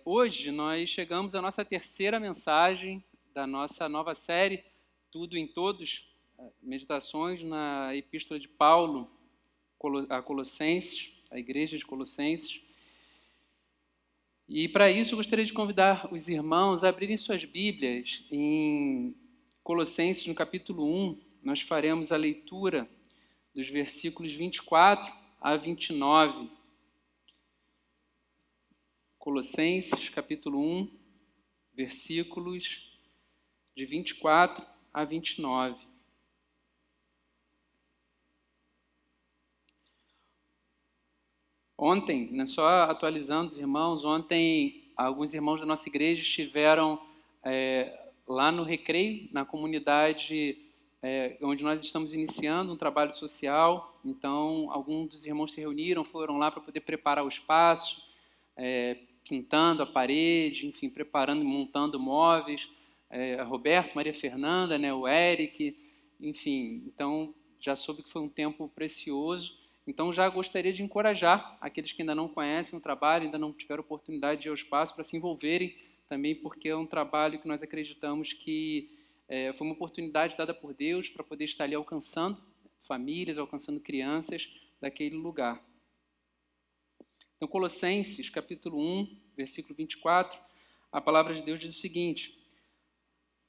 Hoje nós chegamos à nossa terceira mensagem da nossa nova série, Tudo em Todos, meditações na Epístola de Paulo a Colossenses, a Igreja de Colossenses. E para isso eu gostaria de convidar os irmãos a abrirem suas Bíblias em Colossenses, no capítulo 1. Nós faremos a leitura dos versículos 24 a 29. Colossenses, capítulo 1, versículos de 24 a 29. Ontem, só atualizando os irmãos, ontem alguns irmãos da nossa igreja estiveram lá no Recreio, na comunidade onde nós estamos iniciando um trabalho social. Então, alguns dos irmãos se reuniram, foram lá para poder preparar o espaço, pintando a parede, enfim, preparando e montando móveis. A Roberto, Maria Fernanda, o Eric, enfim. Então, já soube que foi um tempo precioso. Então, já gostaria de encorajar aqueles que ainda não conhecem o trabalho, ainda não tiveram oportunidade de ir ao espaço, para se envolverem também, porque é um trabalho que nós acreditamos que foi uma oportunidade dada por Deus para poder estar ali alcançando famílias, alcançando crianças daquele lugar. Então, Colossenses, capítulo 1, versículo 24, a palavra de Deus diz o seguinte: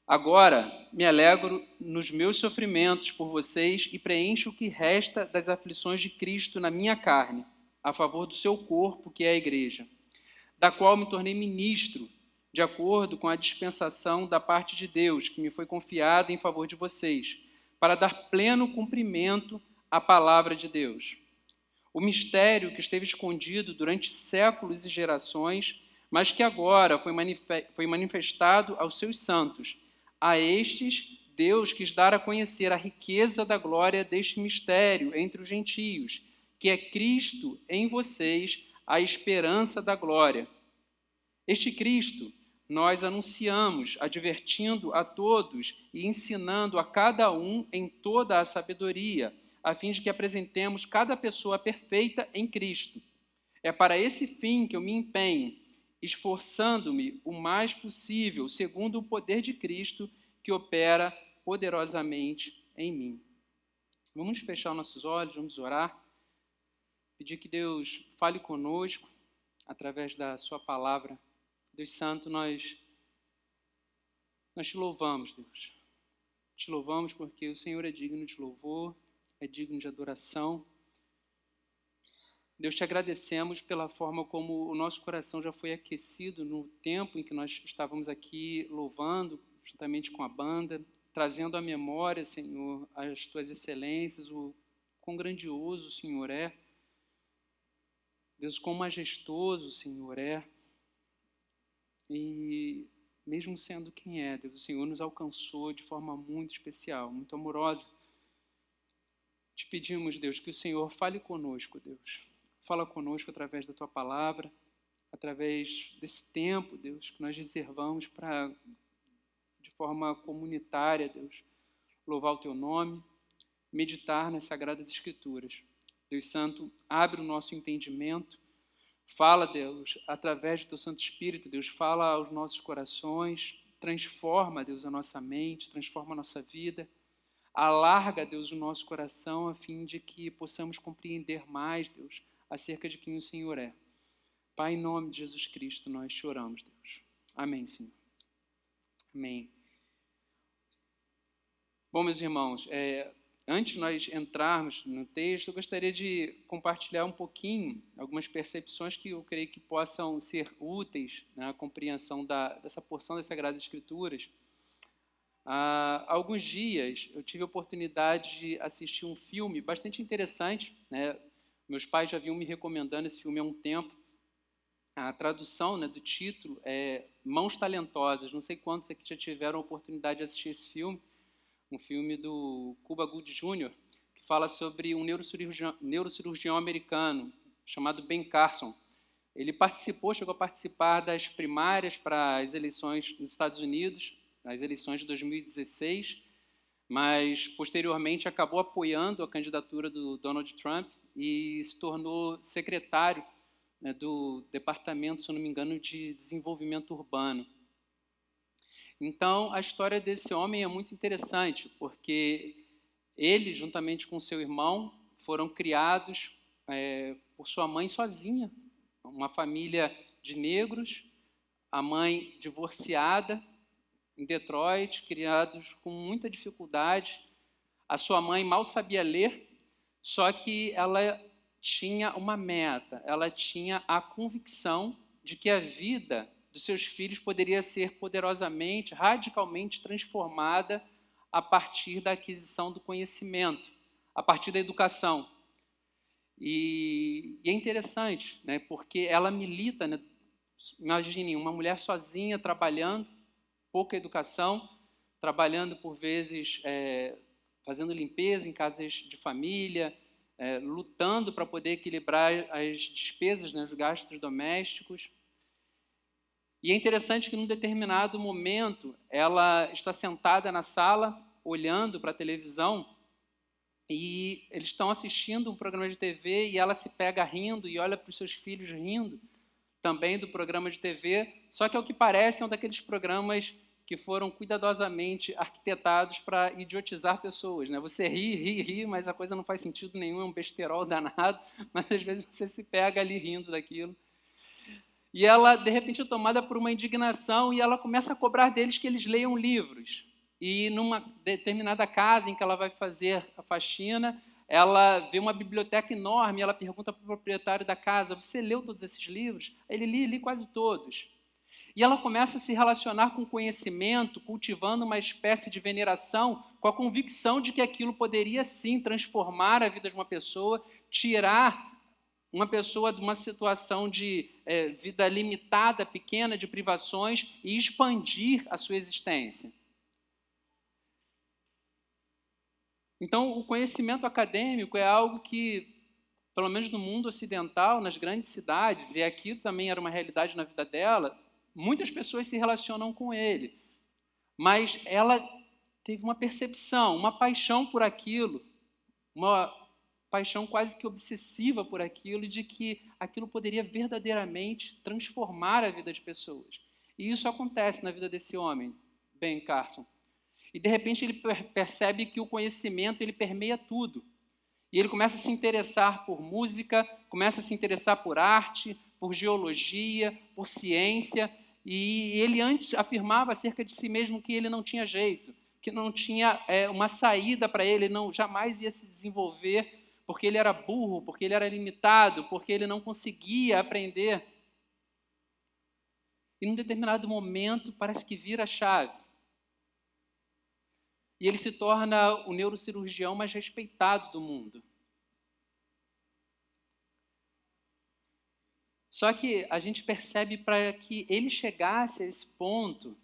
agora me alegro nos meus sofrimentos por vocês e preencho o que resta das aflições de Cristo na minha carne, a favor do seu corpo, que é a igreja, da qual me tornei ministro, de acordo com a dispensação da parte de Deus, que me foi confiada em favor de vocês, para dar pleno cumprimento à palavra de Deus. O mistério que esteve escondido durante séculos e gerações, mas que agora foi manifestado aos seus santos. A estes, Deus quis dar a conhecer a riqueza da glória deste mistério entre os gentios, que é Cristo em vocês, a esperança da glória. Este Cristo nós anunciamos, advertindo a todos e ensinando a cada um em toda a sabedoria, a fim de que apresentemos cada pessoa perfeita em Cristo. É para esse fim que eu me empenho, esforçando-me o mais possível, segundo o poder de Cristo, que opera poderosamente em mim. Vamos fechar nossos olhos, vamos orar, pedir que Deus fale conosco, através da sua palavra. Deus Santo, nós te louvamos, Deus. Te louvamos porque o Senhor é digno de louvor, é digno de adoração. Deus, te agradecemos pela forma como o nosso coração já foi aquecido no tempo em que nós estávamos aqui louvando, juntamente com a banda, trazendo à memória, Senhor, as tuas excelências, o quão grandioso o Senhor é. Deus, quão majestoso o Senhor é. E mesmo sendo quem é, Deus, o Senhor nos alcançou de forma muito especial, muito amorosa. Te pedimos, Deus, que o Senhor fale conosco, Deus. Fala conosco através da tua palavra, através desse tempo, Deus, que nós reservamos para, de forma comunitária, Deus, louvar o teu nome, meditar nas Sagradas Escrituras. Deus Santo, abre o nosso entendimento. Fala, Deus, através do teu Santo Espírito, Deus, fala aos nossos corações, transforma, Deus, a nossa mente, transforma a nossa vida, alarga, Deus, o nosso coração, a fim de que possamos compreender mais, Deus, acerca de quem o Senhor é. Pai, em nome de Jesus Cristo, nós choramos, Deus. Amém, Senhor. Amém. Bom, meus irmãos, antes de nós entrarmos no texto, eu gostaria de compartilhar um pouquinho algumas percepções que eu creio que possam ser úteis na compreensão dessa porção das Sagradas Escrituras. Há alguns dias eu tive a oportunidade de assistir um filme bastante interessante, Meus pais já vinham me recomendando esse filme há um tempo. A tradução, do título é Mãos Talentosas. Não sei quantos aqui já tiveram a oportunidade de assistir esse filme. Um filme do Cuba Gooding Jr., que fala sobre um neurocirurgião americano chamado Ben Carson. Ele chegou a participar das primárias para as eleições nos Estados Unidos, as eleições de 2016, mas posteriormente acabou apoiando a candidatura do Donald Trump e se tornou secretário né, do Departamento, se eu não me engano, de Desenvolvimento Urbano. Então, a história desse homem é muito interessante, porque ele, juntamente com seu irmão, foram criados por sua mãe sozinha, uma família de negros, a mãe divorciada, em Detroit, criados com muita dificuldade. A sua mãe mal sabia ler, só que ela tinha uma meta, ela tinha a convicção de que a vida dos seus filhos poderia ser poderosamente, radicalmente transformada a partir da aquisição do conhecimento, a partir da educação. E é interessante, né, porque ela milita, né, imaginem, uma mulher sozinha trabalhando, pouca educação, trabalhando por vezes fazendo limpeza em casas de família, lutando para poder equilibrar as despesas, né, os gastos domésticos. E é interessante que, num determinado momento, ela está sentada na sala, olhando para a televisão, e eles estão assistindo um programa de TV e ela se pega rindo e olha para os seus filhos rindo, também do programa de TV, só que ao que parece é um daqueles programas que foram cuidadosamente arquitetados para idiotizar pessoas, né? Você ri, mas a coisa não faz sentido nenhum, é um besterol danado, mas às vezes você se pega ali rindo daquilo. E ela, de repente, é tomada por uma indignação e ela começa a cobrar deles que eles leiam livros. E numa determinada casa em que ela vai fazer a faxina, ela vê uma biblioteca enorme, ela pergunta para o proprietário da casa: você leu todos esses livros? Ele li quase todos. E ela começa a se relacionar com o conhecimento, cultivando uma espécie de veneração, com a convicção de que aquilo poderia sim transformar a vida de uma pessoa, tirar uma pessoa de uma situação de vida limitada, pequena, de privações, e expandir a sua existência. Então, o conhecimento acadêmico é algo que, pelo menos no mundo ocidental, nas grandes cidades, e aqui também era uma realidade na vida dela, muitas pessoas se relacionam com ele. Mas ela teve uma percepção, uma paixão por aquilo, uma paixão quase que obsessiva por aquilo, de que aquilo poderia verdadeiramente transformar a vida de pessoas. E isso acontece na vida desse homem, Ben Carson. E, de repente, ele percebe que o conhecimento ele permeia tudo. E ele começa a se interessar por música, começa a se interessar por arte, por geologia, por ciência. E ele antes afirmava acerca de si mesmo que ele não tinha jeito, que não tinha uma saída para ele, não jamais ia se desenvolver, porque ele era burro, porque ele era limitado, porque ele não conseguia aprender. E, num determinado momento, parece que vira a chave. E ele se torna o neurocirurgião mais respeitado do mundo. Só que a gente percebe, para que ele chegasse a esse ponto,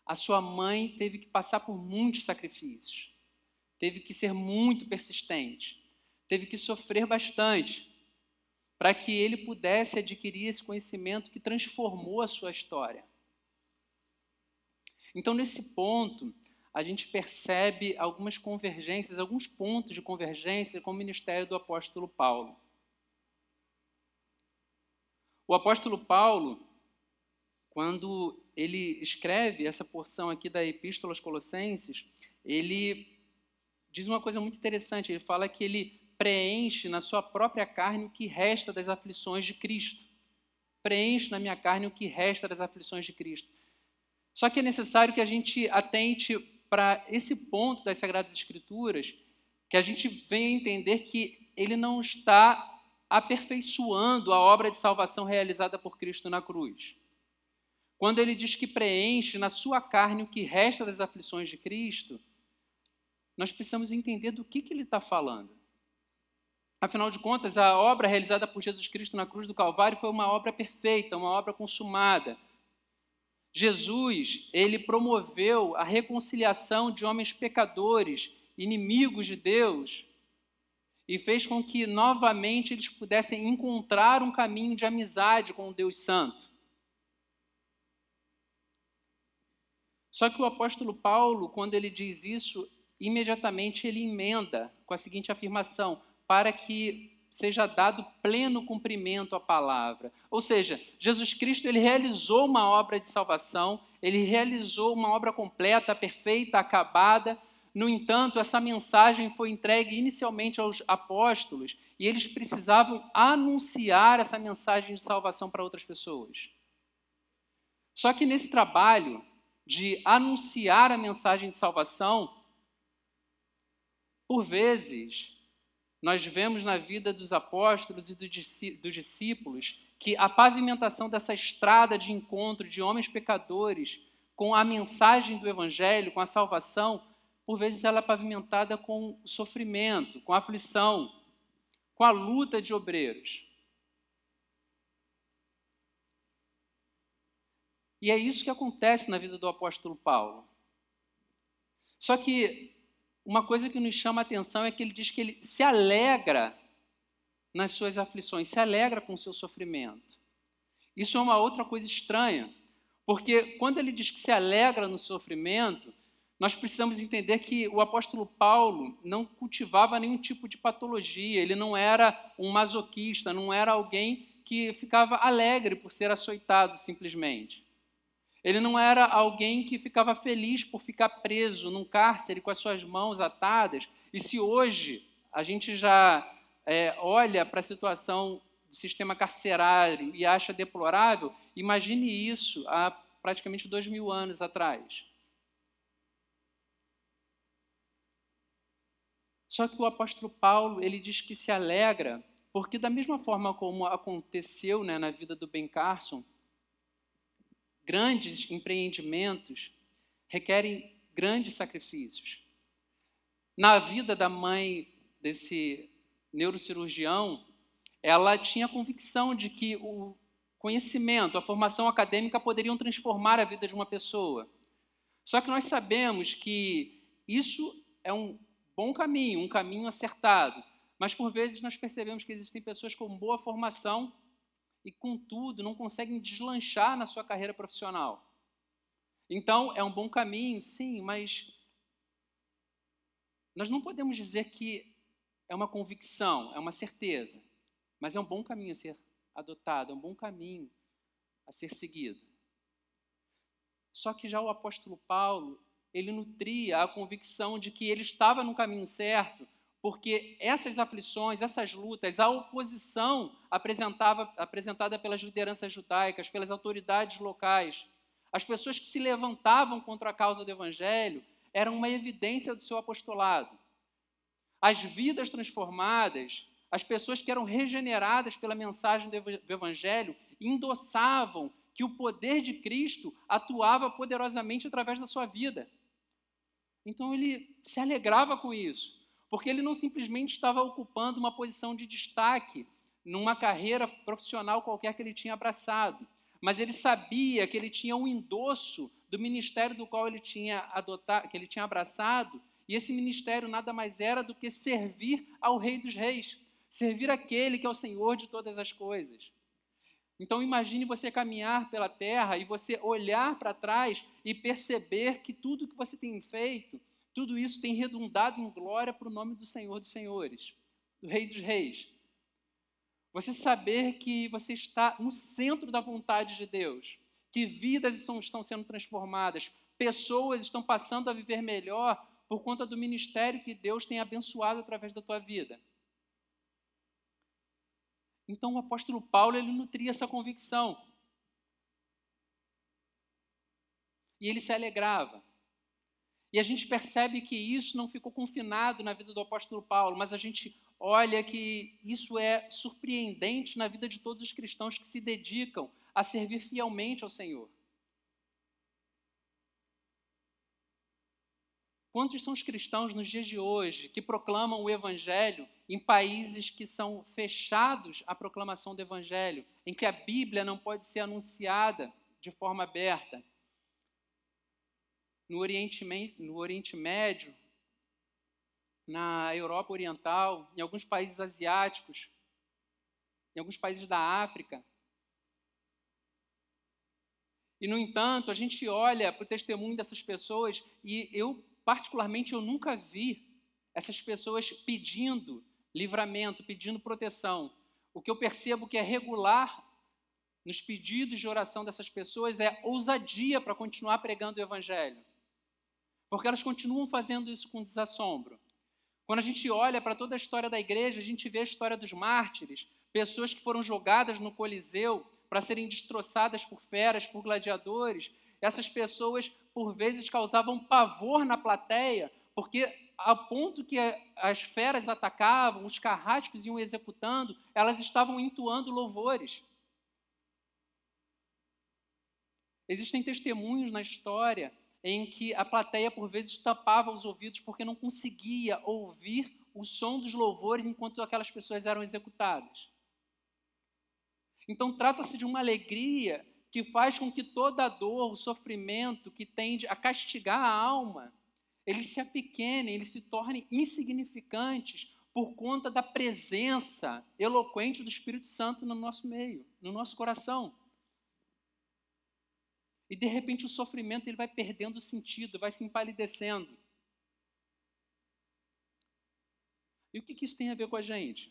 a sua mãe teve que passar por muitos sacrifícios, teve que ser muito persistente, teve que sofrer bastante, para que ele pudesse adquirir esse conhecimento que transformou a sua história. Então, nesse ponto, a gente percebe algumas convergências, alguns pontos de convergência com o ministério do apóstolo Paulo. O apóstolo Paulo, quando ele escreve essa porção aqui da Epístola aos Colossenses, ele diz uma coisa muito interessante. Ele fala que ele preenche na sua própria carne o que resta das aflições de Cristo. Preenche na minha carne o que resta das aflições de Cristo. Só que é necessário que a gente atente para esse ponto das Sagradas Escrituras, que a gente venha entender que ele não está aperfeiçoando a obra de salvação realizada por Cristo na cruz. Quando ele diz que preenche na sua carne o que resta das aflições de Cristo, nós precisamos entender do que ele está falando. Afinal de contas, a obra realizada por Jesus Cristo na cruz do Calvário foi uma obra perfeita, uma obra consumada. Jesus, ele promoveu a reconciliação de homens pecadores, inimigos de Deus, e fez com que novamente eles pudessem encontrar um caminho de amizade com o Deus Santo. Só que o apóstolo Paulo, quando ele diz isso, imediatamente ele emenda com a seguinte afirmação: para que seja dado pleno cumprimento à palavra. Ou seja, Jesus Cristo ele realizou uma obra de salvação, ele realizou uma obra completa, perfeita, acabada. No entanto, essa mensagem foi entregue inicialmente aos apóstolos e eles precisavam anunciar essa mensagem de salvação para outras pessoas. Só que nesse trabalho de anunciar a mensagem de salvação, por vezes, nós vemos na vida dos apóstolos e dos discípulos que a pavimentação dessa estrada de encontro de homens pecadores com a mensagem do Evangelho, com a salvação, por vezes ela é pavimentada com sofrimento, com aflição, com a luta de obreiros. E é isso que acontece na vida do apóstolo Paulo. Só que uma coisa que nos chama a atenção é que ele diz que ele se alegra nas suas aflições, se alegra com o seu sofrimento. Isso é uma outra coisa estranha, porque quando ele diz que se alegra no sofrimento, nós precisamos entender que o apóstolo Paulo não cultivava nenhum tipo de patologia, ele não era um masoquista, não era alguém que ficava alegre por ser açoitado simplesmente. Ele não era alguém que ficava feliz por ficar preso num cárcere com as suas mãos atadas. E se hoje a gente já olha para a situação do sistema carcerário e acha deplorável, imagine isso há praticamente 2000 anos atrás. Só que o apóstolo Paulo, ele diz que se alegra, porque da mesma forma como aconteceu na vida do Ben Carson, grandes empreendimentos requerem grandes sacrifícios. Na vida da mãe desse neurocirurgião, ela tinha a convicção de que o conhecimento, a formação acadêmica poderiam transformar a vida de uma pessoa. Só que nós sabemos que isso é um bom caminho, um caminho acertado, mas por vezes nós percebemos que existem pessoas com boa formação e, contudo, não conseguem deslanchar na sua carreira profissional. Então, é um bom caminho, sim, mas nós não podemos dizer que é uma convicção, é uma certeza, mas é um bom caminho a ser adotado, é um bom caminho a ser seguido. Só que já o apóstolo Paulo, ele nutria a convicção de que ele estava no caminho certo, porque essas aflições, essas lutas, a oposição apresentada pelas lideranças judaicas, pelas autoridades locais, as pessoas que se levantavam contra a causa do Evangelho, eram uma evidência do seu apostolado. As vidas transformadas, as pessoas que eram regeneradas pela mensagem do Evangelho, endossavam que o poder de Cristo atuava poderosamente através da sua vida. Então ele se alegrava com isso, porque ele não simplesmente estava ocupando uma posição de destaque numa carreira profissional qualquer que ele tinha abraçado, mas ele sabia que ele tinha um endosso do ministério do qual ele tinha adotado, que ele tinha abraçado, e esse ministério nada mais era do que servir ao Rei dos Reis, servir aquele que é o Senhor de todas as coisas. Então imagine você caminhar pela terra e você olhar para trás e perceber que tudo que você tem feito, tudo isso tem redundado em glória para o nome do Senhor dos Senhores, do Rei dos Reis. Você saber que você está no centro da vontade de Deus, que vidas estão sendo transformadas, pessoas estão passando a viver melhor por conta do ministério que Deus tem abençoado através da tua vida. Então o apóstolo Paulo, ele nutria essa convicção. E ele se alegrava. E a gente percebe que isso não ficou confinado na vida do apóstolo Paulo, mas a gente olha que isso é surpreendente na vida de todos os cristãos que se dedicam a servir fielmente ao Senhor. Quantos são os cristãos nos dias de hoje que proclamam o Evangelho em países que são fechados à proclamação do Evangelho, em que a Bíblia não pode ser anunciada de forma aberta? No Oriente Médio, na Europa Oriental, em alguns países asiáticos, em alguns países da África. E, no entanto, a gente olha para o testemunho dessas pessoas e particularmente, eu nunca vi essas pessoas pedindo livramento, pedindo proteção. O que eu percebo que é regular nos pedidos de oração dessas pessoas é ousadia para continuar pregando o Evangelho. Porque elas continuam fazendo isso com desassombro. Quando a gente olha para toda a história da igreja, a gente vê a história dos mártires, pessoas que foram jogadas no Coliseu para serem destroçadas por feras, por gladiadores. Essas pessoas, por vezes, causavam pavor na plateia, porque ao ponto que as feras atacavam, os carrascos iam executando, elas estavam entoando louvores. Existem testemunhos na história em que a plateia, por vezes, tampava os ouvidos porque não conseguia ouvir o som dos louvores enquanto aquelas pessoas eram executadas. Então, trata-se de uma alegria que faz com que toda a dor, o sofrimento que tende a castigar a alma, eles se apequenem, eles se tornem insignificantes por conta da presença eloquente do Espírito Santo no nosso meio, no nosso coração. E, de repente, o sofrimento ele vai perdendo sentido, vai se empalidecendo. E o que isso tem a ver com a gente?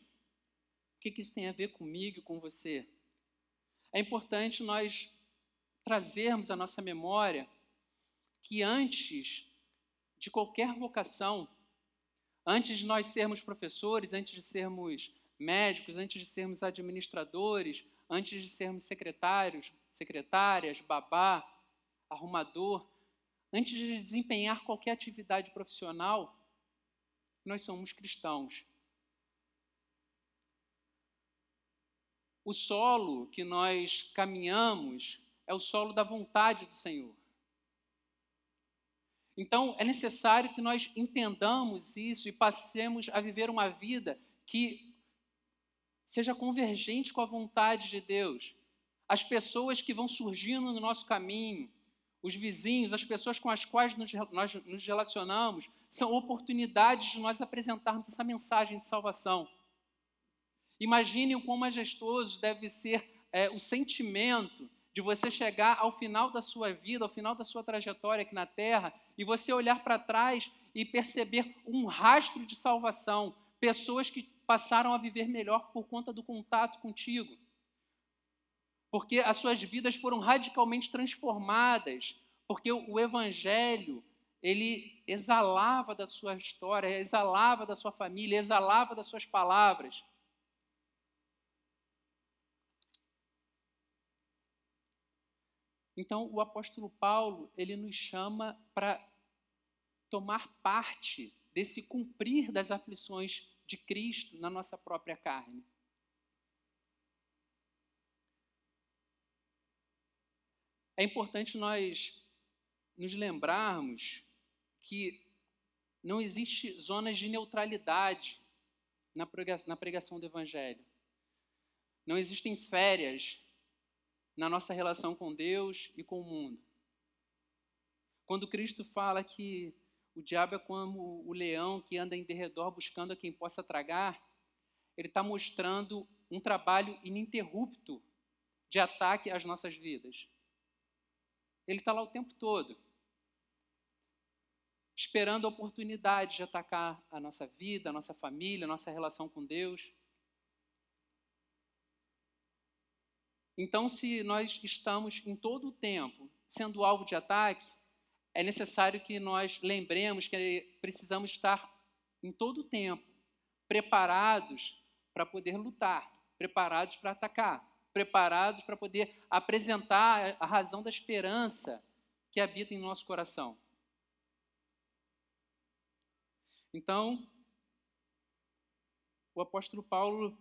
O que isso tem a ver comigo e com você? É importante nós trazermos à nossa memória que antes de qualquer vocação, antes de nós sermos professores, antes de sermos médicos, antes de sermos administradores, antes de sermos secretários, secretárias, babá, arrumador, antes de desempenhar qualquer atividade profissional, nós somos cristãos. O solo que nós caminhamos é o solo da vontade do Senhor. Então, é necessário que nós entendamos isso e passemos a viver uma vida que seja convergente com a vontade de Deus. As pessoas que vão surgindo no nosso caminho, os vizinhos, as pessoas com as quais nós nos relacionamos, são oportunidades de nós apresentarmos essa mensagem de salvação. Imagine o quão majestoso deve ser o sentimento de você chegar ao final da sua vida, ao final da sua trajetória aqui na Terra, e você olhar para trás e perceber um rastro de salvação, pessoas que passaram a viver melhor por conta do contato contigo. Porque as suas vidas foram radicalmente transformadas, porque o Evangelho, ele exalava da sua história, exalava da sua família, exalava das suas palavras. Então, o apóstolo Paulo, ele nos chama para tomar parte desse cumprir das aflições de Cristo na nossa própria carne. É importante nós nos lembrarmos que não existe zonas de neutralidade na pregação do Evangelho. Não existem férias na nossa relação com Deus e com o mundo. Quando Cristo fala que o diabo é como o leão que anda em derredor buscando a quem possa tragar, ele está mostrando um trabalho ininterrupto de ataque às nossas vidas. Ele está lá o tempo todo, esperando a oportunidade de atacar a nossa vida, a nossa família, a nossa relação com Deus. Então, se nós estamos em todo o tempo sendo alvo de ataque, é necessário que nós lembremos que precisamos estar em todo o tempo preparados para poder lutar, preparados para atacar, preparados para poder apresentar a razão da esperança que habita em nosso coração. Então, o apóstolo Paulo,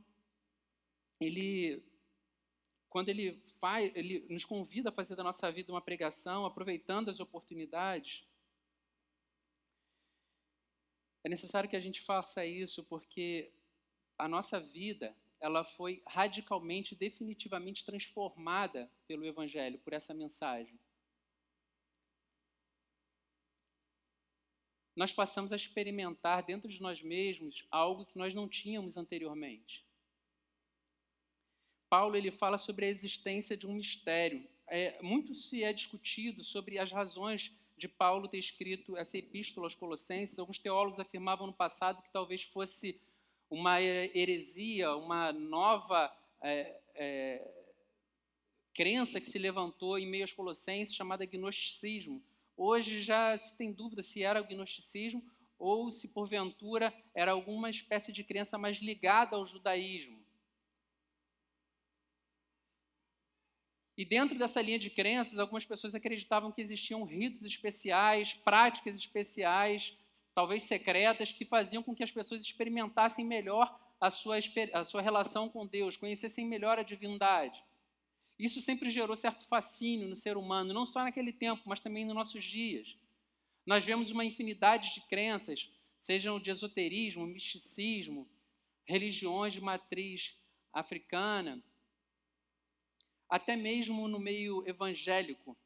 quando ele nos convida a fazer da nossa vida uma pregação, aproveitando as oportunidades, é necessário que a gente faça isso porque a nossa vida, ela foi radicalmente, definitivamente transformada pelo Evangelho, por essa mensagem. Nós passamos a experimentar dentro de nós mesmos algo que nós não tínhamos anteriormente. Paulo ele fala sobre a existência de um mistério. Muito se é discutido sobre as razões de Paulo ter escrito essa epístola aos Colossenses. Alguns teólogos afirmavam no passado que talvez fosse uma heresia, uma nova crença que se levantou em meio aos colossenses, chamada gnosticismo. Hoje já se tem dúvida se era o gnosticismo ou se, porventura, era alguma espécie de crença mais ligada ao judaísmo. E dentro dessa linha de crenças, algumas pessoas acreditavam que existiam ritos especiais, práticas especiais, talvez secretas, que faziam com que as pessoas experimentassem melhor a sua relação com Deus, conhecessem melhor a divindade. Isso sempre gerou certo fascínio no ser humano, não só naquele tempo, mas também nos nossos dias. Nós vemos uma infinidade de crenças, sejam de esoterismo, misticismo, religiões de matriz africana, até mesmo no meio evangélico.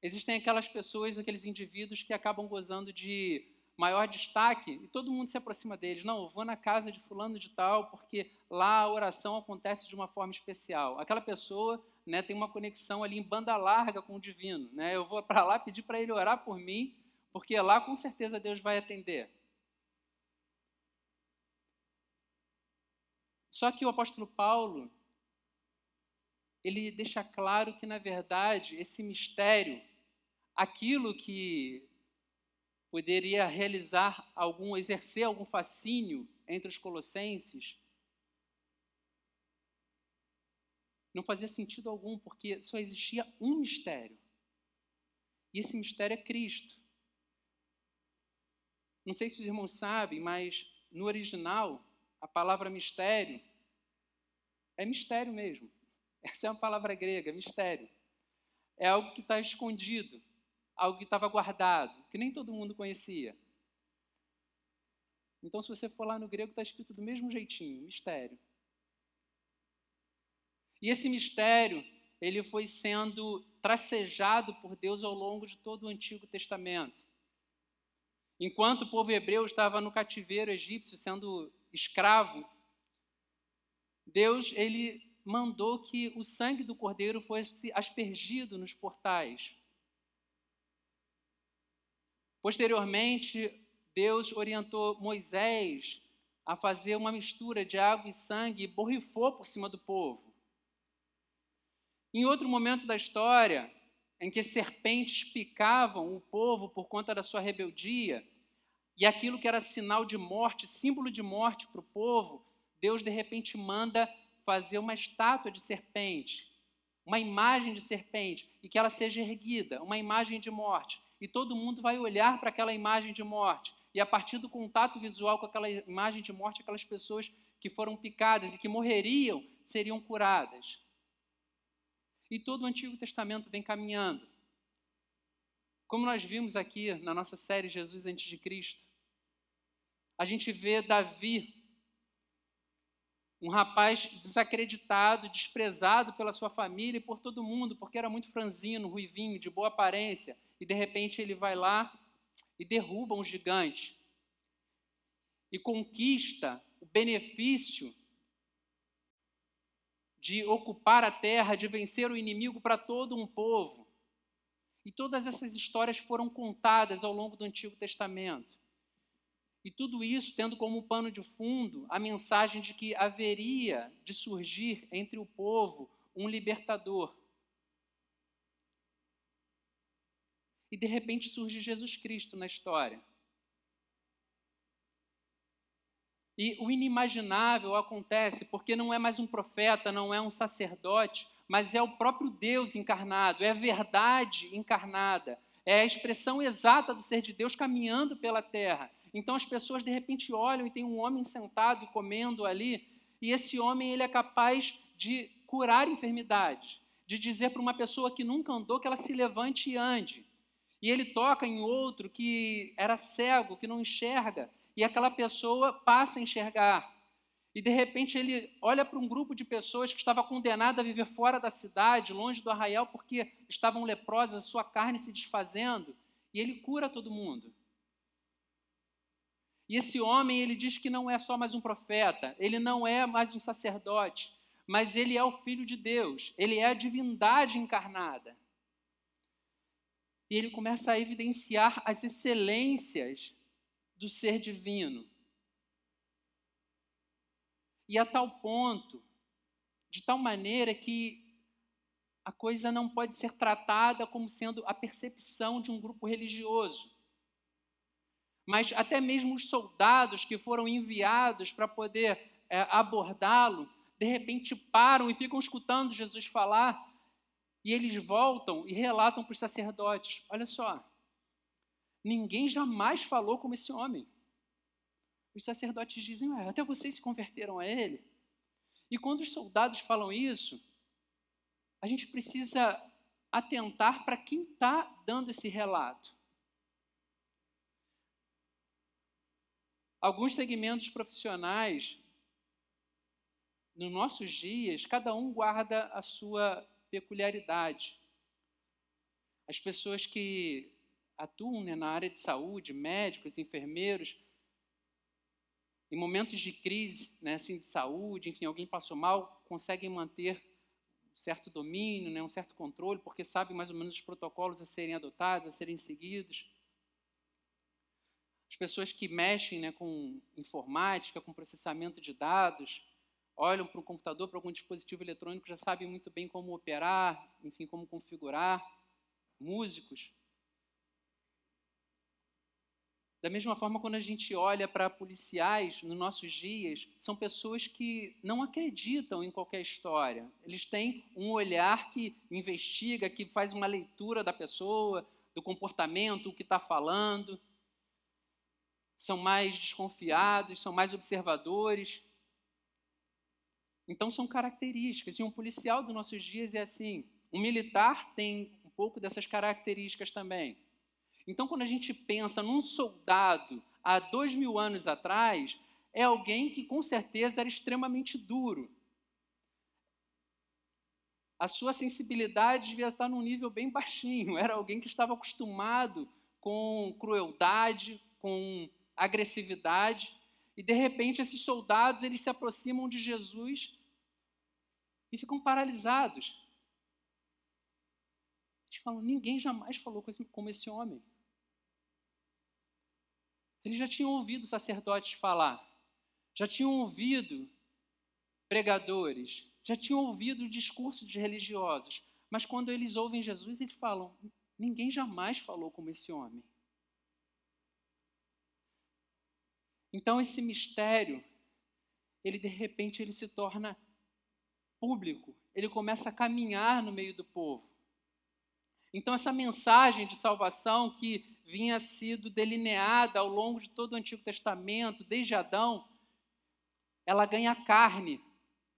Existem aquelas pessoas, aqueles indivíduos que acabam gozando de maior destaque e todo mundo se aproxima deles. Não, eu vou na casa de fulano de tal porque lá a oração acontece de uma forma especial. Aquela pessoa, né, tem uma conexão ali em banda larga com o divino. Né? Eu vou para lá pedir para ele orar por mim, porque lá com certeza Deus vai atender. Só que o apóstolo Paulo, ele deixa claro que, na verdade, esse mistério, aquilo que poderia exercer algum fascínio entre os colossenses, não fazia sentido algum, porque só existia um mistério. E esse mistério é Cristo. Não sei se os irmãos sabem, mas no original, a palavra mistério é mistério mesmo. Essa é uma palavra grega, mistério. É algo que está escondido, algo que estava guardado, que nem todo mundo conhecia. Então, se você for lá no grego, está escrito do mesmo jeitinho, mistério. E esse mistério, ele foi sendo tracejado por Deus ao longo de todo o Antigo Testamento. Enquanto o povo hebreu estava no cativeiro egípcio, sendo escravo, Deus, ele mandou que o sangue do cordeiro fosse aspergido nos portais. Posteriormente, Deus orientou Moisés a fazer uma mistura de água e sangue e borrifou por cima do povo. Em outro momento da história, em que serpentes picavam o povo por conta da sua rebeldia, e aquilo que era sinal de morte, símbolo de morte para o povo, Deus de repente manda fazer uma estátua de serpente, uma imagem de serpente, e que ela seja erguida, uma imagem de morte. E todo mundo vai olhar para aquela imagem de morte. E a partir do contato visual com aquela imagem de morte, aquelas pessoas que foram picadas e que morreriam seriam curadas. E todo o Antigo Testamento vem caminhando. Como nós vimos aqui na nossa série Jesus antes de Cristo, a gente vê Davi, um rapaz desacreditado, desprezado pela sua família e por todo mundo, porque era muito franzino, ruivinho, de boa aparência, e de repente ele vai lá e derruba um gigante e conquista o benefício de ocupar a terra, de vencer o inimigo para todo um povo. E todas essas histórias foram contadas ao longo do Antigo Testamento. E tudo isso tendo como pano de fundo a mensagem de que haveria de surgir entre o povo um libertador. E de repente surge Jesus Cristo na história. E o inimaginável acontece porque não é mais um profeta, não é um sacerdote, mas é o próprio Deus encarnado, é a verdade encarnada, é a expressão exata do ser de Deus caminhando pela terra. Então as pessoas de repente olham e tem um homem sentado e comendo ali, e esse homem ele é capaz de curar enfermidades, de dizer para uma pessoa que nunca andou que ela se levante e ande. E ele toca em outro que era cego, que não enxerga, e aquela pessoa passa a enxergar. E de repente ele olha para um grupo de pessoas que estava condenada a viver fora da cidade, longe do arraial, porque estavam leprosas, a sua carne se desfazendo, e ele cura todo mundo. E esse homem, ele diz que não é só mais um profeta, ele não é mais um sacerdote, mas ele é o Filho de Deus, ele é a divindade encarnada. E ele começa a evidenciar as excelências do ser divino. e a tal ponto, de tal maneira que a coisa não pode ser tratada como sendo a percepção de um grupo religioso. Mas até mesmo os soldados que foram enviados para poder abordá-lo, de repente param e ficam escutando Jesus falar, e eles voltam e relatam para os sacerdotes: olha só, ninguém jamais falou como esse homem. Os sacerdotes dizem: até vocês se converteram a ele? E quando os soldados falam isso, a gente precisa atentar para quem está dando esse relato. Alguns segmentos profissionais, nos nossos dias, cada um guarda a sua peculiaridade. As pessoas que atuam na área de saúde, médicos, enfermeiros, em momentos de crise, assim, de saúde, enfim, alguém passou mal, conseguem manter um certo domínio, um certo controle, porque sabem mais ou menos os protocolos a serem adotados, a serem seguidos. As pessoas que mexem com informática, com processamento de dados, olham para o computador, para algum dispositivo eletrônico, já sabem muito bem como operar, enfim, como configurar. Músicos. Da mesma forma, quando a gente olha para policiais nos nossos dias, são pessoas que não acreditam em qualquer história. Eles têm um olhar que investiga, que faz uma leitura da pessoa, do comportamento, o que está falando. São mais desconfiados, são mais observadores. Então, são características. E um policial dos nossos dias é assim. Um militar tem um pouco dessas características também. Então, quando a gente pensa num soldado há 2000 anos atrás, é alguém que com certeza era extremamente duro. A sua sensibilidade devia estar num nível bem baixinho. Era alguém que estava acostumado com crueldade, com agressividade. E, de repente, esses soldados eles se aproximam de Jesus e ficam paralisados. Eles falam: ninguém jamais falou como esse homem. Eles já tinham ouvido sacerdotes falar, já tinham ouvido pregadores, já tinham ouvido discursos de religiosos, mas quando eles ouvem Jesus, eles falam: ninguém jamais falou como esse homem. Então esse mistério, ele de repente ele se torna público, ele começa a caminhar no meio do povo. Então essa mensagem de salvação que vinha sido delineada ao longo de todo o Antigo Testamento, desde Adão, ela ganha carne,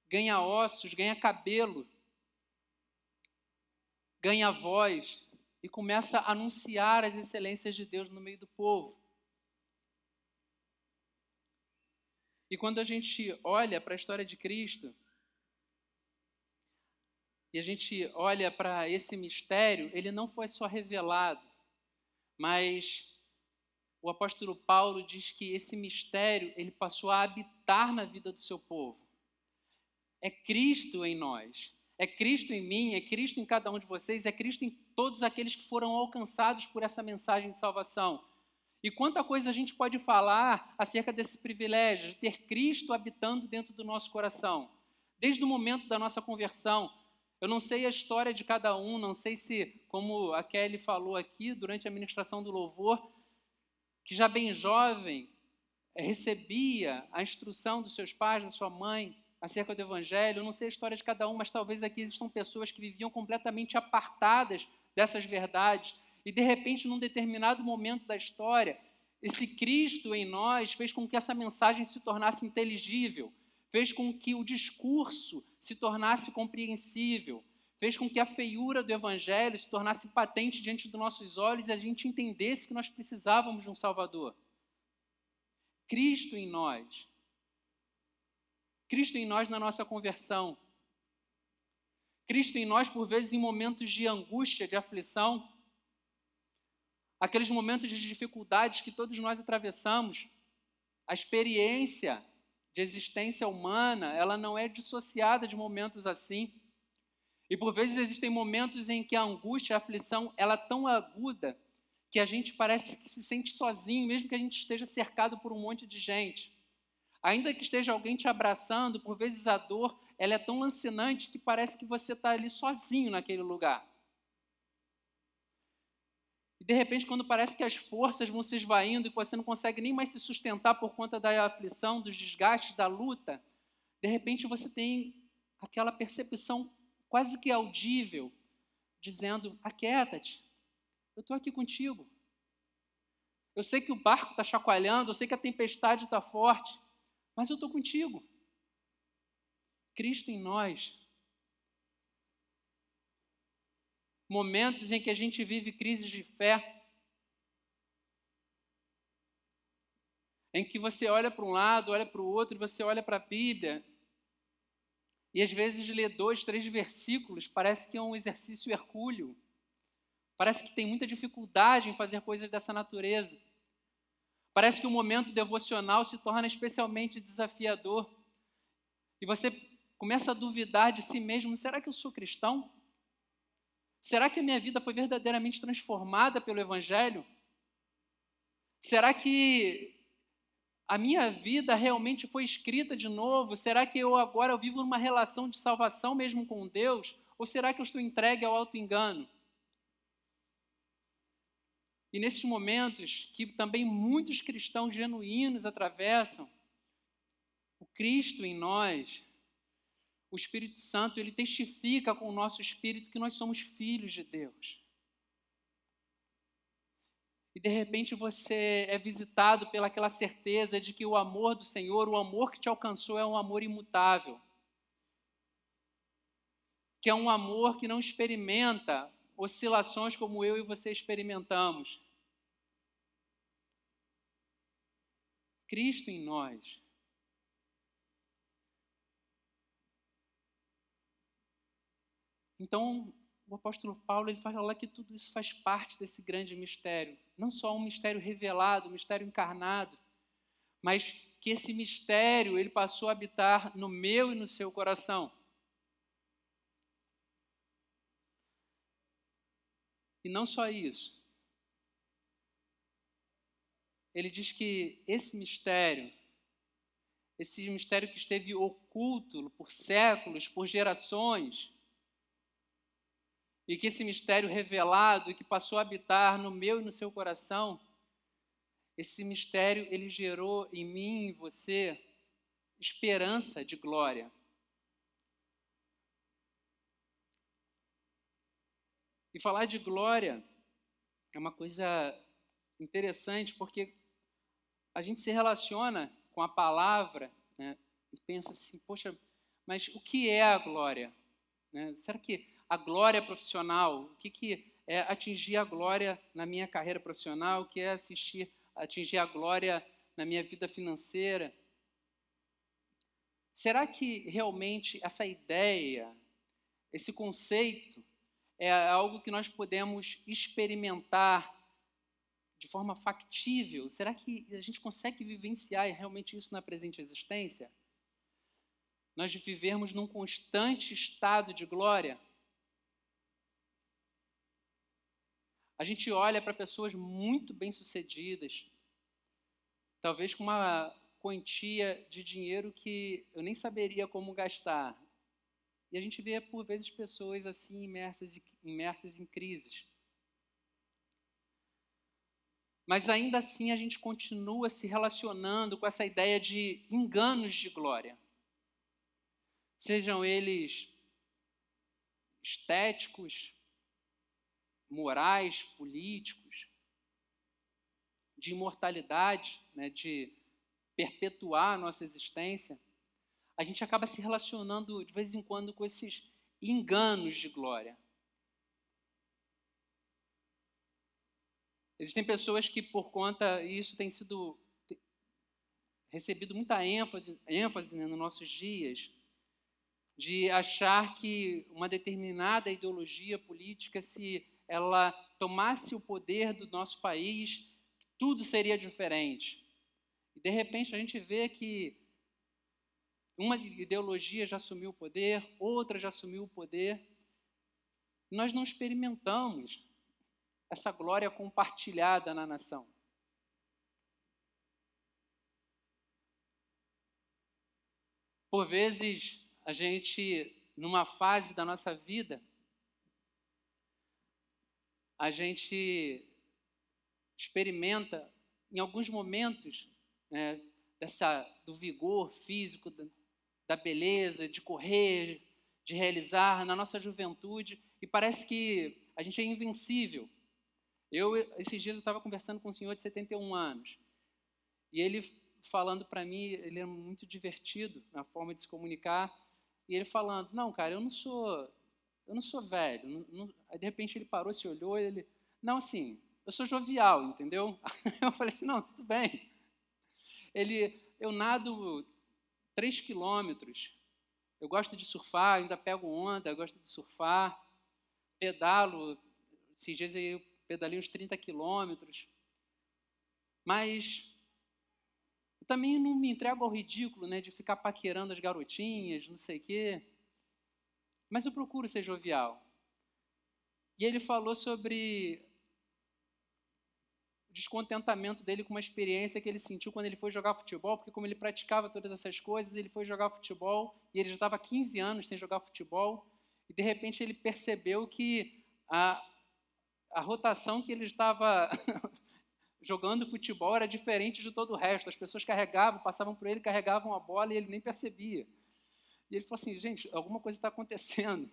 ganha ossos, ganha cabelo, ganha voz e começa a anunciar as excelências de Deus no meio do povo. E quando a gente olha para a história de Cristo, e a gente olha para esse mistério, ele não foi só revelado, mas o apóstolo Paulo diz que esse mistério ele passou a habitar na vida do seu povo. É Cristo em nós, é Cristo em mim, é Cristo em cada um de vocês, é Cristo em todos aqueles que foram alcançados por essa mensagem de salvação. E quanta coisa a gente pode falar acerca desse privilégio de ter Cristo habitando dentro do nosso coração. Desde o momento da nossa conversão. Eu não sei a história de cada um, não sei se, como a Kelly falou aqui durante a ministração do louvor, que já bem jovem recebia a instrução dos seus pais, da sua mãe, acerca do Evangelho. Eu não sei a história de cada um, mas talvez aqui existam pessoas que viviam completamente apartadas dessas verdades. E, de repente, num determinado momento da história, esse Cristo em nós fez com que essa mensagem se tornasse inteligível, fez com que o discurso se tornasse compreensível, fez com que a feiura do Evangelho se tornasse patente diante dos nossos olhos e a gente entendesse que nós precisávamos de um Salvador. Cristo em nós. Cristo em nós na nossa conversão. Cristo em nós, por vezes, em momentos de angústia, de aflição, aqueles momentos de dificuldades que todos nós atravessamos. A experiência de existência humana, ela não é dissociada de momentos assim. E por vezes existem momentos em que a angústia, a aflição, ela é tão aguda que a gente parece que se sente sozinho, mesmo que a gente esteja cercado por um monte de gente. Ainda que esteja alguém te abraçando, por vezes a dor, ela é tão lancinante que parece que você está ali sozinho naquele lugar. E de repente, quando parece que as forças vão se esvaindo e que você não consegue nem mais se sustentar por conta da aflição, dos desgastes, da luta, de repente você tem aquela percepção quase que audível, dizendo: aquieta-te, eu estou aqui contigo. Eu sei que o barco está chacoalhando, eu sei que a tempestade está forte, mas eu estou contigo. Cristo em nós. Momentos em que a gente vive crises de fé, em que você olha para um lado, olha para o outro, e você olha para a Bíblia, e às vezes lê 2, 3 versículos, parece que é um exercício hercúleo, parece que tem muita dificuldade em fazer coisas dessa natureza. Parece que o momento devocional se torna especialmente desafiador, e você começa a duvidar de si mesmo: será que eu sou cristão? Será que a minha vida foi verdadeiramente transformada pelo Evangelho? Será que a minha vida realmente foi escrita de novo? Será que eu vivo numa relação de salvação mesmo com Deus? Ou será que eu estou entregue ao auto-engano? E nesses momentos que também muitos cristãos genuínos atravessam, o Cristo em nós, o Espírito Santo, ele testifica com o nosso espírito que nós somos filhos de Deus. E de repente você é visitado pelaquela certeza de que o amor do Senhor, o amor que te alcançou, é um amor imutável. Que é um amor que não experimenta oscilações como eu e você experimentamos. Cristo em nós. Então, o apóstolo Paulo ele fala que tudo isso faz parte desse grande mistério. Não só um mistério revelado, um mistério encarnado, mas que esse mistério ele passou a habitar no meu e no seu coração. E não só isso. Ele diz que esse mistério que esteve oculto por séculos, por gerações, e que esse mistério revelado e que passou a habitar no meu e no seu coração, esse mistério ele gerou em mim e em você esperança de glória. E falar de glória é uma coisa interessante, porque a gente se relaciona com a palavra, né, e pensa assim: poxa, mas o que é a glória? Né? Será que a glória profissional, o que é atingir a glória na minha carreira profissional, o que é atingir a glória na minha vida financeira? Será que realmente essa ideia, esse conceito, é algo que nós podemos experimentar de forma factível? Será que a gente consegue vivenciar realmente isso na presente existência? Nós vivermos num constante estado de glória? A gente olha para pessoas muito bem-sucedidas, talvez com uma quantia de dinheiro que eu nem saberia como gastar. E a gente vê, por vezes, pessoas assim imersas em crises. Mas ainda assim a gente continua se relacionando com essa ideia de enganos de glória. Sejam eles estéticos, morais, políticos, de imortalidade, né, de perpetuar a nossa existência. A gente acaba se relacionando de vez em quando com esses enganos de glória. Existem pessoas que, por conta, e isso tem sido recebido muita ênfase, né, nos nossos dias, de achar que uma determinada ideologia política, se ela tomasse o poder do nosso país, tudo seria diferente. E, de repente, a gente vê que uma ideologia já assumiu o poder, outra já assumiu o poder. Nós não experimentamos essa glória compartilhada na nação. Por vezes, a gente, numa fase da nossa vida, a gente experimenta, em alguns momentos, né, do vigor físico, da beleza, de correr, de realizar na nossa juventude, e parece que a gente é invencível. Esses dias, eu estava conversando com um senhor de 71 anos, e ele falando para mim, ele é muito divertido na forma de se comunicar, e ele falando, não, cara, eu não sou velho. Aí, de repente, ele parou, se olhou, não, assim, eu sou jovial, entendeu? Eu falei assim, não, tudo bem. Eu nado 3 quilômetros, eu gosto de surfar, ainda pego onda, gosto de surfar, pedalo, esses dias eu pedalei uns 30 quilômetros, mas eu também não me entrego ao ridículo, né, de ficar paquerando as garotinhas, não sei o quê, mas eu procuro ser jovial. E ele falou sobre o descontentamento dele com uma experiência que ele sentiu quando ele foi jogar futebol, porque como ele praticava todas essas coisas, ele foi jogar futebol e ele já estava há 15 anos sem jogar futebol, e de repente ele percebeu que a rotação que ele estava jogando futebol era diferente de todo o resto. As pessoas carregavam, passavam por ele, carregavam a bola e ele nem percebia. E ele falou assim, gente, alguma coisa está acontecendo.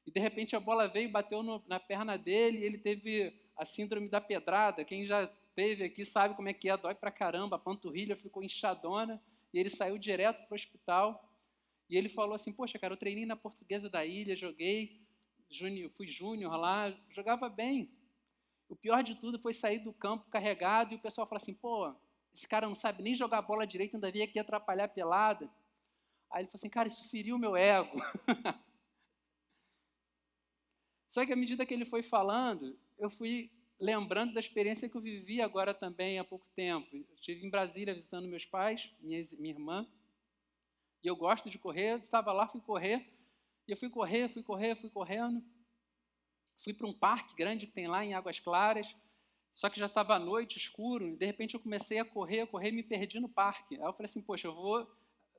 E de repente a bola veio e bateu na perna dele e ele teve a síndrome da pedrada. Quem já teve aqui sabe como é que é, dói pra caramba, a panturrilha ficou inchadona e ele saiu direto para o hospital. E ele falou assim, poxa, cara, eu treinei na Portuguesa da Ilha, joguei, fui júnior lá, jogava bem. O pior de tudo foi sair do campo carregado e o pessoal falou assim, pô, esse cara não sabe nem jogar bola direito, ainda veio aqui atrapalhar a pelada. Aí ele falou assim, cara, isso feriu o meu ego. Só que à medida que ele foi falando, eu fui lembrando da experiência que eu vivi agora também há pouco tempo. Eu estive em Brasília visitando meus pais, minha irmã, e eu gosto de correr, eu estava lá, fui correr, e eu fui correndo, fui para um parque grande que tem lá em Águas Claras, só que já estava à noite, escuro, e de repente eu comecei a correr e me perdi no parque. Aí eu falei assim, poxa, eu vou,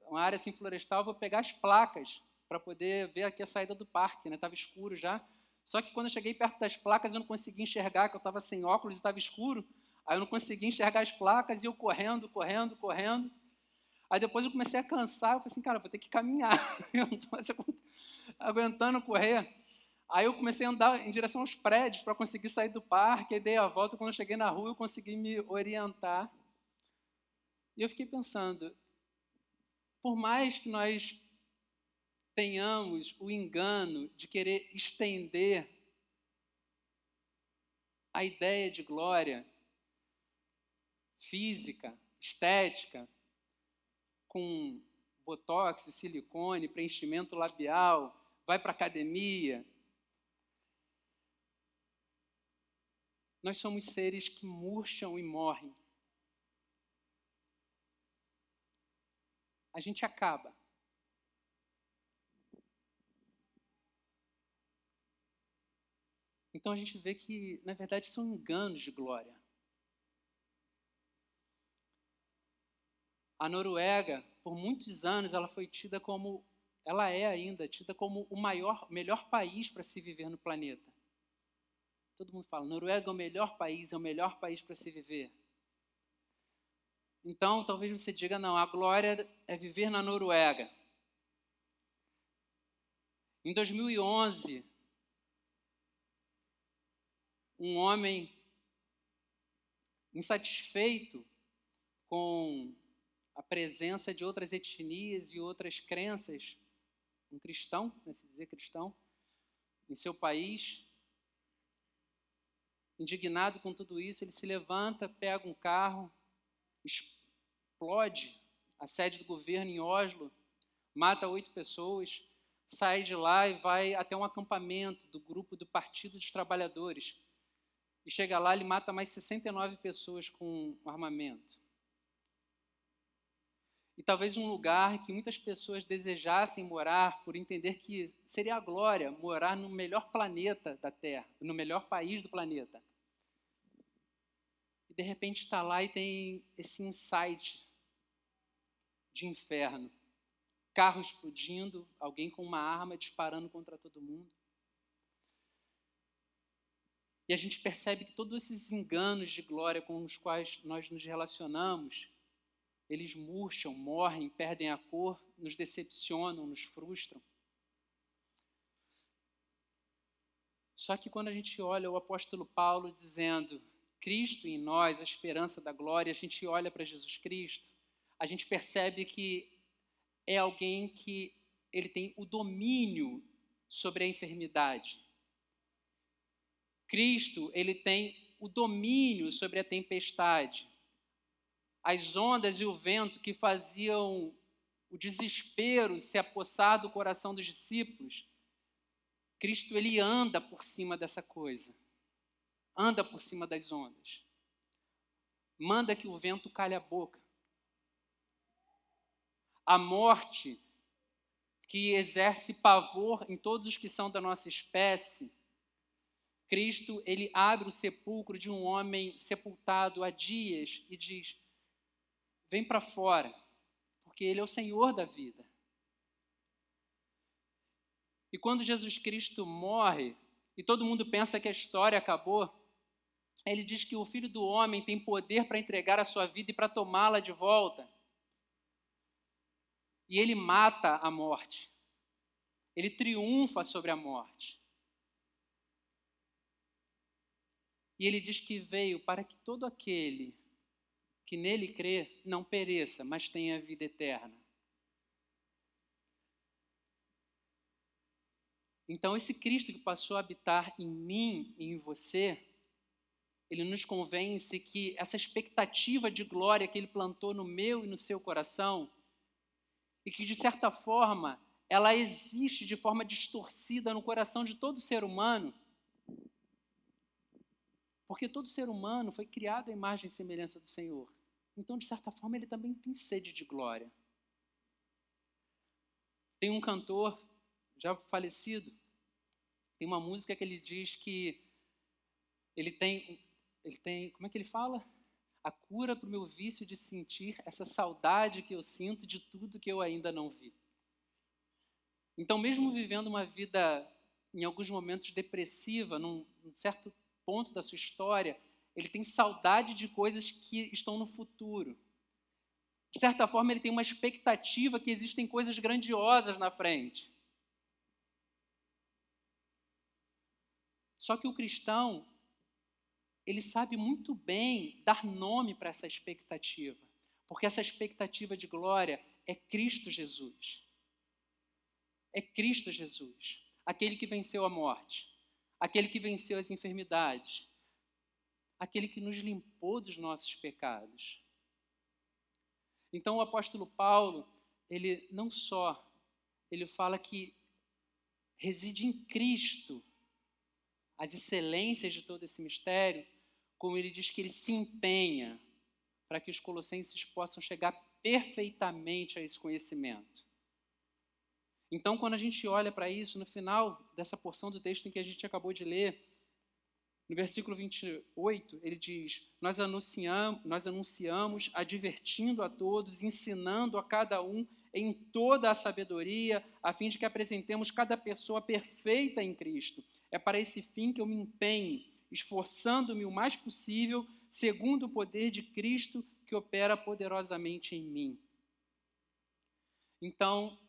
uma área assim florestal, eu vou pegar as placas para poder ver aqui a saída do parque, né? Estava escuro já. Só que quando eu cheguei perto das placas, eu não conseguia enxergar, que eu estava sem óculos e estava escuro. Aí eu não conseguia enxergar as placas e eu correndo. Aí depois eu comecei a cansar, eu falei assim, cara, eu vou ter que caminhar. Eu não estou mais aguentando correr. Aí eu comecei a andar em direção aos prédios para conseguir sair do parque, aí dei a volta, quando eu cheguei na rua eu consegui me orientar. E eu fiquei pensando, por mais que nós tenhamos o engano de querer estender a ideia de glória física, estética, com botox, silicone, preenchimento labial, vai para a academia. Nós somos seres que murcham e morrem. A gente acaba. Então a gente vê que, na verdade, são enganos de glória. A Noruega, por muitos anos, ela é ainda tida como o melhor país para se viver no planeta. Todo mundo fala, Noruega é o melhor país para se viver. Então, talvez você diga, não, a glória é viver na Noruega. Em 2011, um homem insatisfeito com a presença de outras etnias e outras crenças, um cristão, né, se dizer cristão, em seu país, indignado com tudo isso, ele se levanta, pega um carro, explode a sede do governo em Oslo, mata 8 pessoas, sai de lá e vai até um acampamento do grupo do Partido dos Trabalhadores. E chega lá, ele mata mais 69 pessoas com armamento. E talvez um lugar que muitas pessoas desejassem morar, por entender que seria a glória morar no melhor planeta da Terra, no melhor país do planeta. E de repente está lá e tem esse insight de inferno. carro explodindo, alguém com uma arma disparando contra todo mundo. E a gente percebe que todos esses enganos de glória com os quais nós nos relacionamos, eles murcham, morrem, perdem a cor, nos decepcionam, nos frustram. Só que quando a gente olha o apóstolo Paulo dizendo Cristo em nós, a esperança da glória, a gente olha para Jesus Cristo, a gente percebe que é alguém que ele tem o domínio sobre a enfermidade. Cristo, ele tem o domínio sobre a tempestade. As ondas e o vento que faziam o desespero se apossar do coração dos discípulos, Cristo, ele anda por cima dessa coisa. Anda por cima das ondas. Manda que o vento calhe a boca. A morte, que exerce pavor em todos os que são da nossa espécie, Cristo, ele abre o sepulcro de um homem sepultado há dias e diz, vem para fora, porque ele é o Senhor da vida. E quando Jesus Cristo morre, e todo mundo pensa que a história acabou, ele diz que o Filho do Homem tem poder para entregar a sua vida e para tomá-la de volta. E ele mata a morte. Ele triunfa sobre a morte. E ele diz que veio para que todo aquele que nele crê não pereça, mas tenha vida eterna. Então, esse Cristo que passou a habitar em mim e em você, ele nos convence que essa expectativa de glória que ele plantou no meu e no seu coração, e que, de certa forma, ela existe de forma distorcida no coração de todo ser humano, porque todo ser humano foi criado à imagem e semelhança do Senhor. Então, de certa forma, ele também tem sede de glória. Tem um cantor, já falecido, tem uma música que ele diz que ele tem, como é que ele fala? A cura para o meu vício de sentir essa saudade que eu sinto de tudo que eu ainda não vi. Então, mesmo vivendo uma vida, em alguns momentos, depressiva, num certo ponto da sua história, ele tem saudade de coisas que estão no futuro. De certa forma, ele tem uma expectativa que existem coisas grandiosas na frente. Só que o cristão, ele sabe muito bem dar nome para essa expectativa, porque essa expectativa de glória é Cristo Jesus. É Cristo Jesus, aquele que venceu a morte, aquele que venceu as enfermidades, aquele que nos limpou dos nossos pecados. Então o apóstolo Paulo, ele não só, ele fala que reside em Cristo as excelências de todo esse mistério, como ele diz que ele se empenha para que os colossenses possam chegar perfeitamente a esse conhecimento. Então, quando a gente olha para isso, no final dessa porção do texto em que a gente acabou de ler, no versículo 28, ele diz, nós anunciamos, advertindo a todos, ensinando a cada um em toda a sabedoria, a fim de que apresentemos cada pessoa perfeita em Cristo. É para esse fim que eu me empenho, esforçando-me o mais possível, segundo o poder de Cristo que opera poderosamente em mim. Então,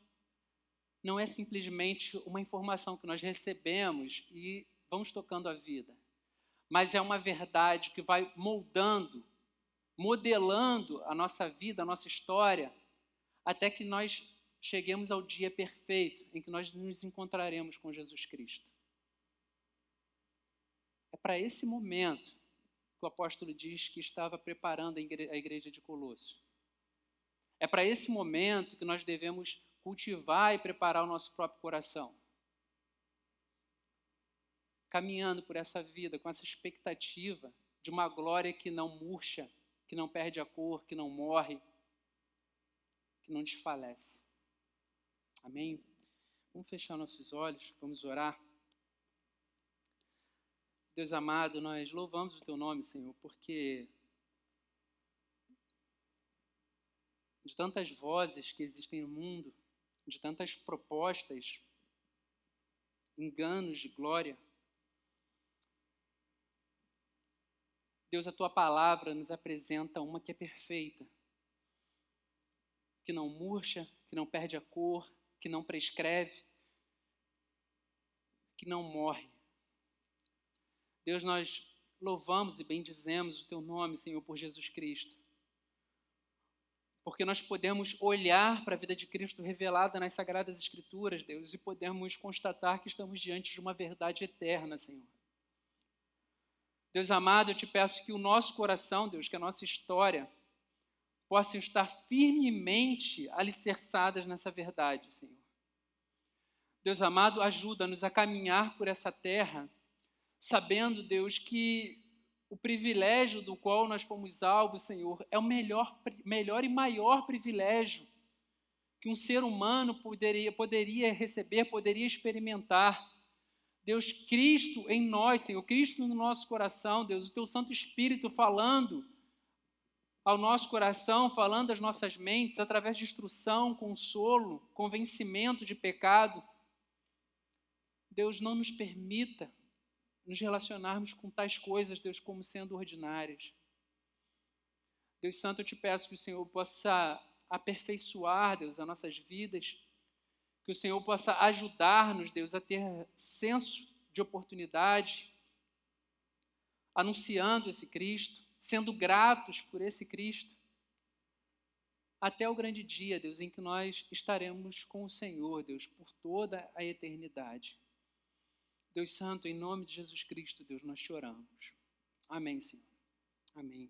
não é simplesmente uma informação que nós recebemos e vamos tocando a vida, mas é uma verdade que vai moldando, modelando a nossa vida, a nossa história, até que nós cheguemos ao dia perfeito em que nós nos encontraremos com Jesus Cristo. É para esse momento que o apóstolo diz que estava preparando a igreja de Colosso. É para esse momento que nós devemos cultivar e preparar o nosso próprio coração. Caminhando por essa vida com essa expectativa de uma glória que não murcha, que não perde a cor, que não morre, que não desfalece. Amém? Vamos fechar nossos olhos, vamos orar. Deus amado, nós louvamos o Teu nome, Senhor, porque de tantas vozes que existem no mundo, de tantas propostas, enganos de glória. Deus, a tua palavra nos apresenta uma que é perfeita, que não murcha, que não perde a cor, que não prescreve, que não morre. Deus, nós louvamos e bendizemos o teu nome, Senhor, por Jesus Cristo. Porque nós podemos olhar para a vida de Cristo revelada nas Sagradas Escrituras, Deus, e podemos constatar que estamos diante de uma verdade eterna, Senhor. Deus amado, eu te peço que o nosso coração, Deus, que a nossa história, possa estar firmemente alicerçadas nessa verdade, Senhor. Deus amado, ajuda-nos a caminhar por essa terra, sabendo, Deus, que o privilégio do qual nós fomos alvos, Senhor, é o melhor e maior privilégio que um ser humano poderia receber, poderia experimentar. Deus, Cristo em nós, Senhor, Cristo no nosso coração, Deus, o teu Santo Espírito falando ao nosso coração, falando às nossas mentes, através de instrução, consolo, convencimento de pecado. Deus, não nos permita nos relacionarmos com tais coisas, Deus, como sendo ordinárias. Deus Santo, eu te peço que o Senhor possa aperfeiçoar, Deus, as nossas vidas, que o Senhor possa ajudar-nos, Deus, a ter senso de oportunidade, anunciando esse Cristo, sendo gratos por esse Cristo, até o grande dia, Deus, em que nós estaremos com o Senhor, Deus, por toda a eternidade. Deus Santo, em nome de Jesus Cristo, Deus, nós te oramos. Amém, Senhor. Amém.